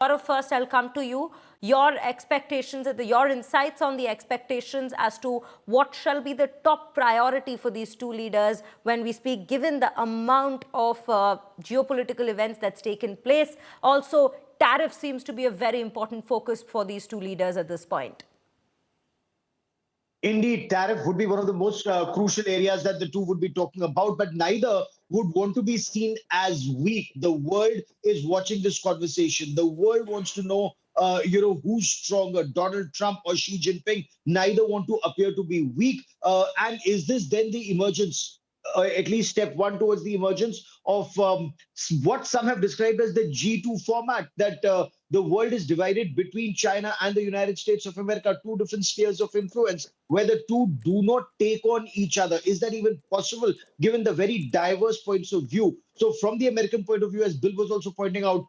Gaurav, first I'll come to you. Your expectations, your insights on the expectations as to what shall be the top priority for these two leaders when we speak, given the amount of geopolitical events that's taken place. Also, tariff seems to be a very important focus for these two leaders at this point. Indeed, tariff would be one of the most crucial areas that the two would be talking about, but neither would want to be seen as weak. The world is watching this conversation. The world wants to know, who's stronger, Donald Trump or Xi Jinping. Neither want to appear to be weak. And is this then the emergence? At least step one towards the emergence of what some have described as the G2 format, that the world is divided between China and the United States of America, two different spheres of influence, where the two do not take on each other. Is that even possible, given the very diverse points of view? So from the American point of view, as Bill was also pointing out,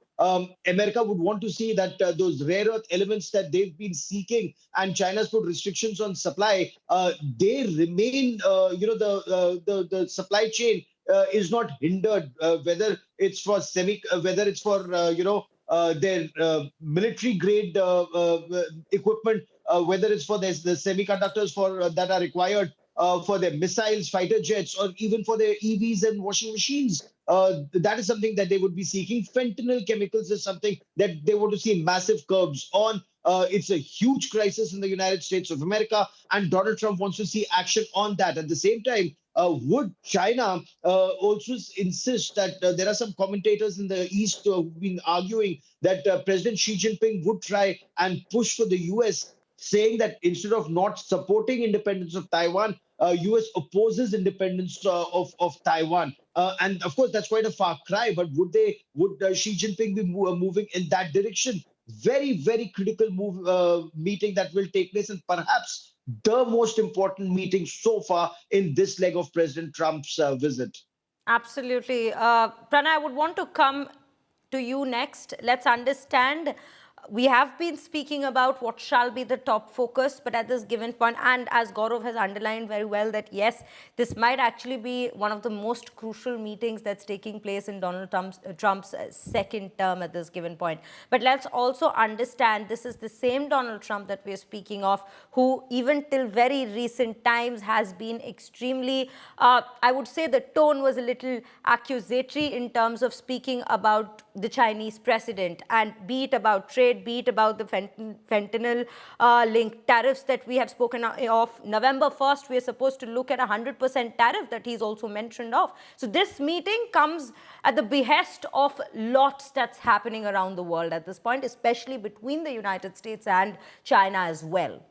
America would want to see that those rare earth elements that they've been seeking and China's put restrictions on supply, they remain, the supply chain is not hindered, whether it's for their military grade equipment, whether it's for the semiconductors for that are required for their missiles, fighter jets, or even for their EVs and washing machines. That is something that they would be seeking. Fentanyl chemicals is something that they want to see massive curbs on. It's a huge crisis in the United States of America, and Donald Trump wants to see action on that. At the same time, would China also insist that there are some commentators in the East who have been arguing that President Xi Jinping would try and push for the US, saying that instead of not supporting independence of Taiwan, US opposes independence of Taiwan. And of course, that's quite a far cry, but would Xi Jinping be moving in that direction? Very, very critical meeting that will take place, and perhaps the most important meeting so far in this leg of President Trump's visit. Absolutely. Pranay, I would want to come to you next. Let's understand. We have been speaking about what shall be the top focus, but at this given point, and as Gaurav has underlined very well, that yes, this might actually be one of the most crucial meetings that's taking place in Donald Trump's second term at this given point. But let's also understand this is the same Donald Trump that we are speaking of, who even till very recent times has been extremely, I would say the tone was a little accusatory in terms of speaking about the Chinese president, and be it about trade, be it about the fentanyl linked tariffs that we have spoken of. November 1st, we are supposed to look at 100% tariff that he's also mentioned of. So this meeting comes at the behest of lots that's happening around the world at this point, especially between the United States and China as well.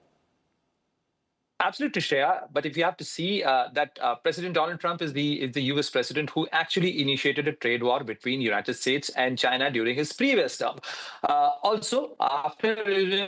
Absolutely, Shreya. But if you have to see that President Donald Trump is the US president who actually initiated a trade war between United States and China during his previous term. Also, after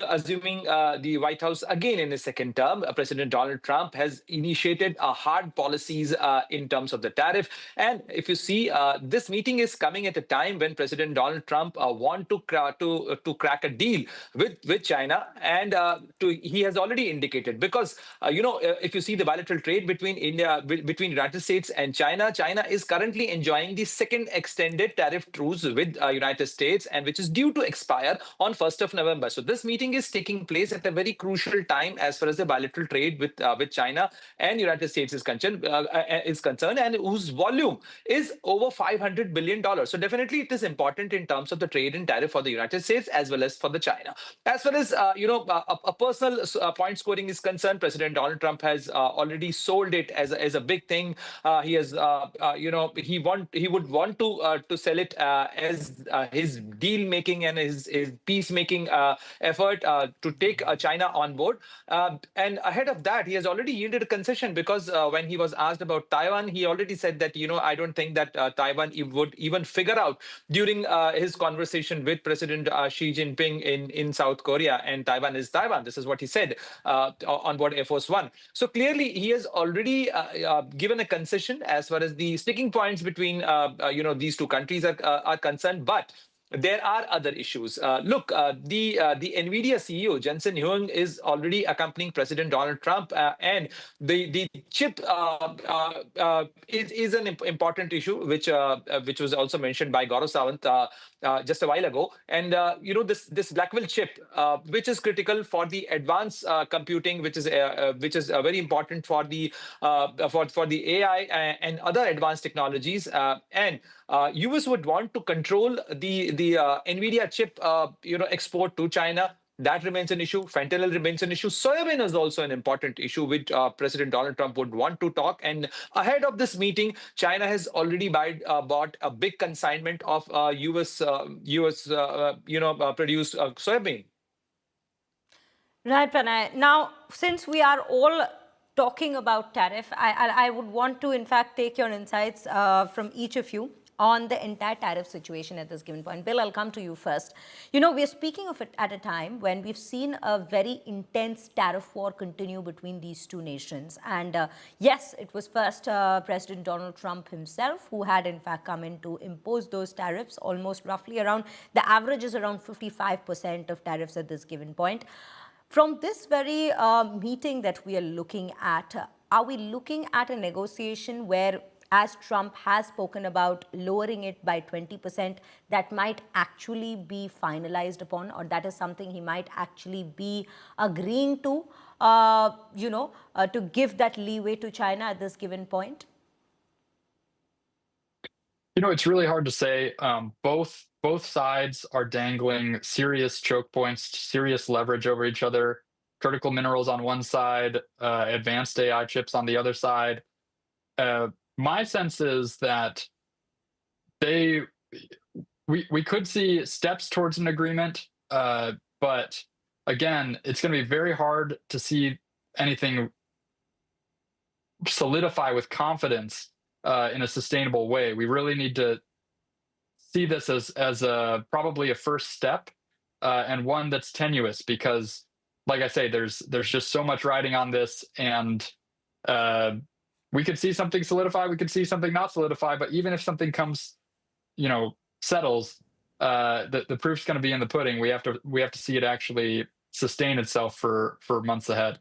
assuming the White House again in his second term, President Donald Trump has initiated hard policies in terms of the tariff. And if you see, this meeting is coming at a time when President Donald Trump want to crack a deal with China, and he has already indicated, because if you see the bilateral trade between United States and China, China is currently enjoying the second extended tariff truce with United States, and which is due to expire on 1st of November. So this meeting is taking place at a very crucial time as far as the bilateral trade with China and United States is concerned, and whose volume is over $500 billion. So definitely it is important in terms of the trade and tariff for the United States as well as for the China. As far as a personal point scoring is concerned, President Donald Trump has already sold it as a big thing. He has, he would want to sell it as his deal making and his peacemaking effort to take China on board. And ahead of that, he has already yielded a concession, because when he was asked about Taiwan, he already said that I don't think that Taiwan would even figure out during his conversation with President Xi Jinping in South Korea, and Taiwan is Taiwan. This is what he said on board Air Force One. So clearly, he has already given a concession as far as the sticking points between these two countries are concerned. But there are other issues. Look, the NVIDIA CEO, Jensen Huang, is already accompanying President Donald Trump, and the chip is an important issue, which was also mentioned by Gaurav Sawant. just a while ago. And this Blackwell chip, which is critical for the advanced computing, which is very important for the AI and other advanced technologies. And US would want to control the NVIDIA chip export to China. That remains an issue. Fentanyl remains an issue. Soybean is also an important issue which President Donald Trump would want to talk. And ahead of this meeting, China has already bought a big consignment of US produced soybean. Right, Pranay. Now, since we are all talking about tariff, I would want to, in fact, take your insights from each of you on the entire tariff situation at this given point. Bill, I'll come to you first. We're speaking of it at a time when we've seen a very intense tariff war continue between these two nations. And yes, it was first President Donald Trump himself who had, in fact, come in to impose those tariffs, almost roughly around, the average is around 55% of tariffs at this given point. From this very meeting that we are looking at, are we looking at a negotiation where, as Trump has spoken about lowering it by 20%, that might actually be finalized upon, or that is something he might actually be agreeing to, to give that leeway to China at this given point? It's really hard to say. Both sides are dangling serious choke points, serious leverage over each other. Critical minerals on one side, advanced AI chips on the other side. My sense is that we could see steps towards an agreement, but again, it's going to be very hard to see anything solidify with confidence in a sustainable way. We really need to see this as probably a first step, and one that's tenuous, because, like I say, there's just so much riding on this, and we could see something solidify, we could see something not solidify, but even if something comes, settles, the proof's going to be in the pudding. We have to see it actually sustain itself for months ahead.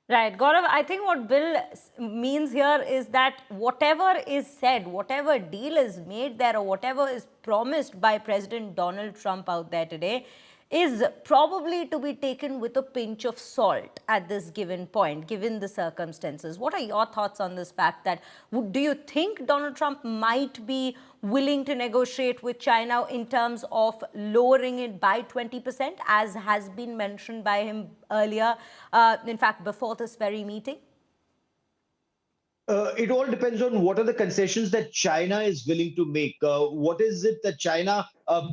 Right. Gaurav, I think what Bill means here is that whatever is said, whatever deal is made there, or whatever is promised by President Donald Trump out there today, is probably to be taken with a pinch of salt at this given point, given the circumstances. What are your thoughts on this fact that, do you think Donald Trump might be willing to negotiate with China in terms of lowering it by 20%, as has been mentioned by him earlier, in fact, before this very meeting? It all depends on what are the concessions that China is willing to make. What is it that China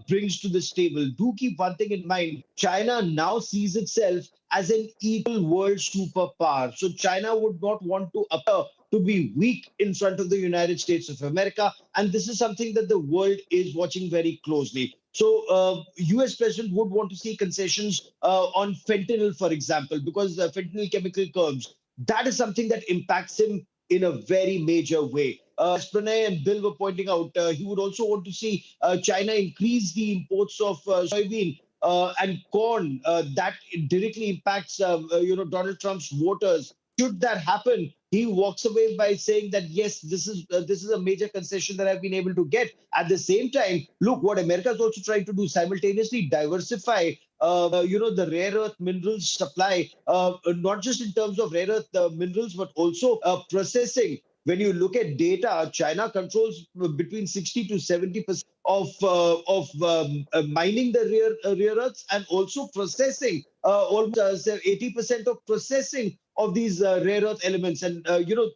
brings to this table? Do keep one thing in mind. China now sees itself as an equal world superpower. So China would not want to appear to be weak in front of the United States of America. And this is something that the world is watching very closely. So US president would want to see concessions on fentanyl, for example, because fentanyl chemical curves, that is something that impacts him in a very major way. As Pranay and Bill were pointing out, he would also want to see China increase the imports of soybean and corn. That directly impacts, Donald Trump's voters. Should that happen, he walks away by saying that, yes, this is a major concession that I've been able to get. At the same time, look, what America is also trying to do, simultaneously diversify the rare earth minerals supply, not just in terms of rare earth minerals, but also processing. When you look at data, China controls between 60 to 70% of mining the rare earths, and also processing, almost 80% of processing of these rare earth elements. And,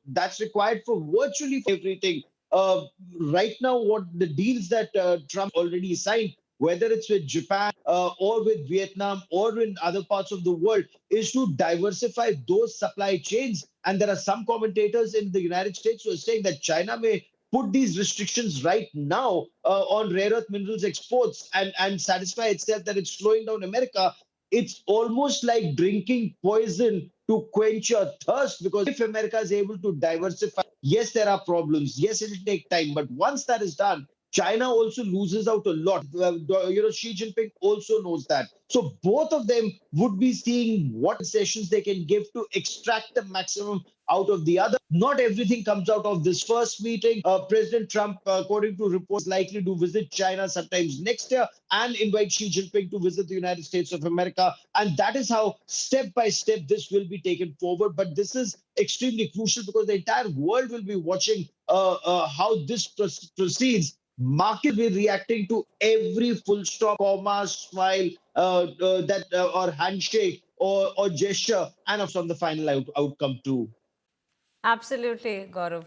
that's required for virtually everything. Right now, what the deals that Trump already signed, whether it's with Japan or with Vietnam or in other parts of the world, is to diversify those supply chains. And there are some commentators in the United States who are saying that China may put these restrictions right now on rare earth minerals exports and satisfy itself that it's slowing down America. It's almost like drinking poison to quench your thirst, because if America is able to diversify, yes, there are problems. Yes, it'll take time. But once that is done, China also loses out a lot. Xi Jinping also knows that. So both of them would be seeing what concessions they can give to extract the maximum out of the other. Not everything comes out of this first meeting. President Trump, according to reports, likely to visit China sometimes next year and invite Xi Jinping to visit the United States of America. And that is how, step by step, this will be taken forward. But this is extremely crucial because the entire world will be watching how this proceeds. Market will be reacting to every full stop, comma, smile, or handshake or gesture, and of on the final outcome too. Absolutely, Gaurav.